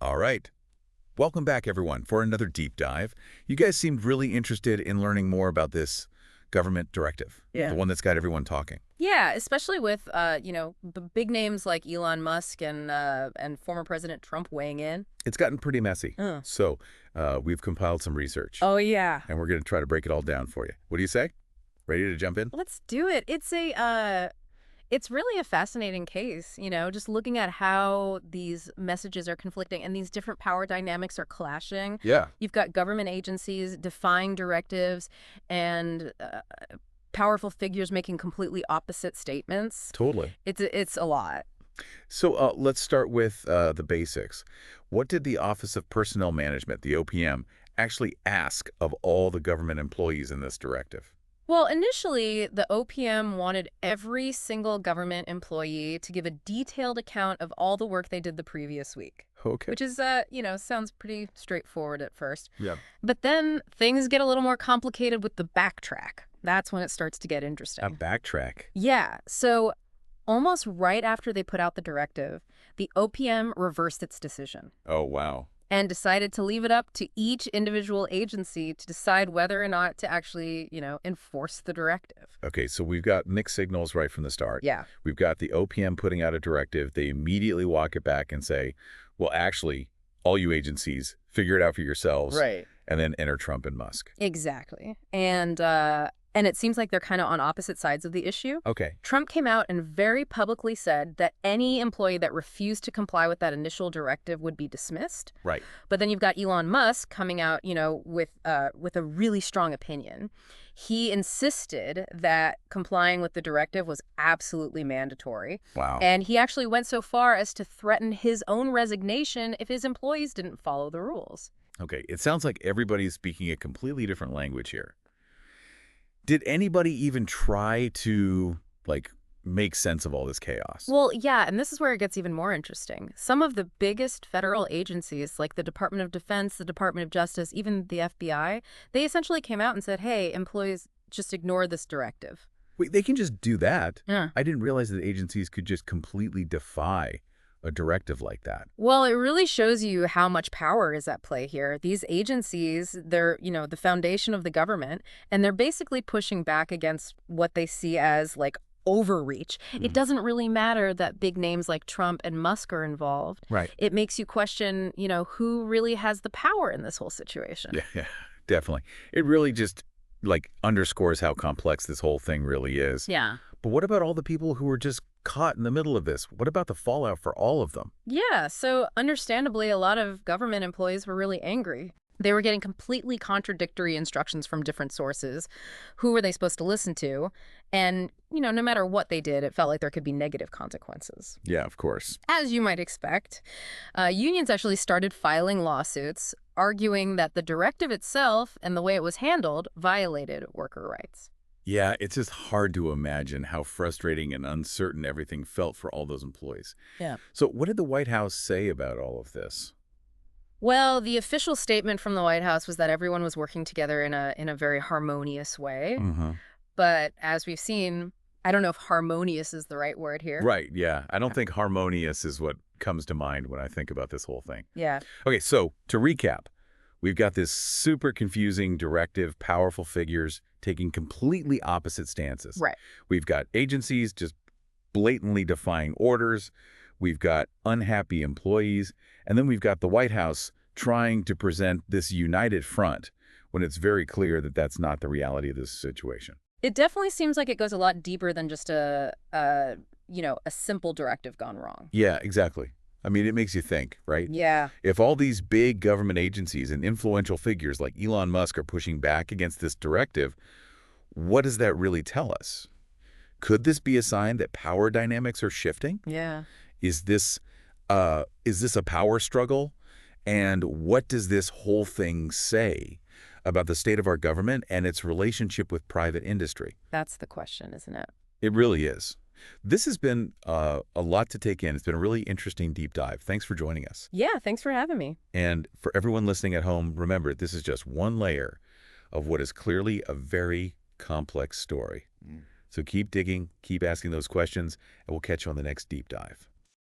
All right. Welcome back, everyone, for another deep dive. You guys seemed really interested in learning more about this government directive, Yeah. the one that's got everyone talking. Yeah, especially with the big names like Elon Musk and former President Trump weighing in. It's gotten pretty messy. Uh. So we've compiled some research, Oh yeah. and we're going to try to break it all down for you. What do you say? Ready to jump in? Let's do it. It's really a fascinating case, just looking at how these messages are conflicting and these different power dynamics are clashing. Yeah, You've got government agencies defying directives and powerful figures making completely opposite statements. totally. It's a lot. So let's start with the basics. What did the Office of Personnel Management, the OPM, actually ask of all the government employees in this directive? Well, initially, the OPM wanted every single government employee to give a detailed account of all the work they did the previous week, Okay. which is, sounds pretty straightforward at first. Yeah. But then things get a little more complicated with the backtrack. That's when it starts to get A interesting. backtrack. Yeah, so almost right after they put out the directive, the OPM reversed its decision Oh, wow. and decided to leave it up to each individual agency to decide whether or not to actually, enforce the directive. Okay, so we've got mixed signals right from the start. Yeah. We've got the OPM putting out a directive. They immediately walk it back and say, well, actually, all you agencies, figure it out for yourselves. Right. And then enter Trump and Musk. Exactly. And it seems like they're kind of on opposite sides of the issue. Okay. Trump came out and very publicly said that any employee that refused to comply with that initial directive would be dismissed. Right. But then you've got Elon Musk coming out, with a really strong opinion. He insisted that complying with the directive was absolutely mandatory. Wow. And he actually went so far as to threaten his own resignation if his employees didn't follow the rules. Okay, it sounds like everybody's speaking a completely different language here. Did anybody even try to, make sense of all this chaos? Well, yeah, and this is where it gets even more interesting. Some of the biggest federal agencies, like the Department of Defense, the Department of Justice, even the FBI, they essentially came out and said, hey, employees, just ignore this directive. Wait, they can just do that? Yeah. I didn't realize that agencies could just completely defy a directive like that. Well, it really shows you how much power is at play here. These agencies, they're, the foundation of the government, and they're basically pushing back against what they see as, overreach. It doesn't really matter that big names like Trump and Musk are involved. Right. It makes you question, who really has the power in this whole situation. Yeah, definitely. It really just, underscores how complex this whole thing really is. Yeah. But what about all the people who were just caught in the middle of this? What about the fallout for all of them? Yeah, so understandably, a lot of government employees were really angry. They were getting completely contradictory instructions from different sources. Who were they supposed to listen to? And, no matter what they did, it felt like there could be negative consequences. Yeah, of course. As you might expect, unions actually started filing lawsuits, arguing that the directive itself and the way it was handled violated worker rights. Yeah, it's just hard to imagine how frustrating and uncertain everything felt for all those employees. Yeah. So what did the White House say about all of this? Well, the official statement from the White House was that everyone was working together in a very harmonious way. Mm-hmm. But as we've seen, I don't know if harmonious is the right word here. Right, yeah. I don't think harmonious is what comes to mind when I think about this whole thing. Yeah. Okay, so to recap, we've got this super confusing directive, powerful figures taking completely opposite stances. Right. We've got agencies just blatantly defying orders. We've got unhappy employees. And then we've got the White House trying to present this united front when it's very clear that that's not the reality of this situation. It definitely seems like it goes a lot deeper than just a simple directive gone wrong. Yeah, exactly. I mean, it makes you think, right? Yeah. If all these big government agencies and influential figures like Elon Musk are pushing back against this directive, what does that really tell us? Could this be a sign that power dynamics are shifting? Yeah. Is this a power struggle? And what does this whole thing say about the state of our government and its relationship with private industry? That's the question, isn't it? It really is. This has been a lot to take in. It's been a really interesting deep dive. Thanks for joining us. Yeah, thanks for having me. And for everyone listening at home, remember, this is just one layer of what is clearly a very complex story. So keep digging, keep asking those questions, and we'll catch you on the next deep dive.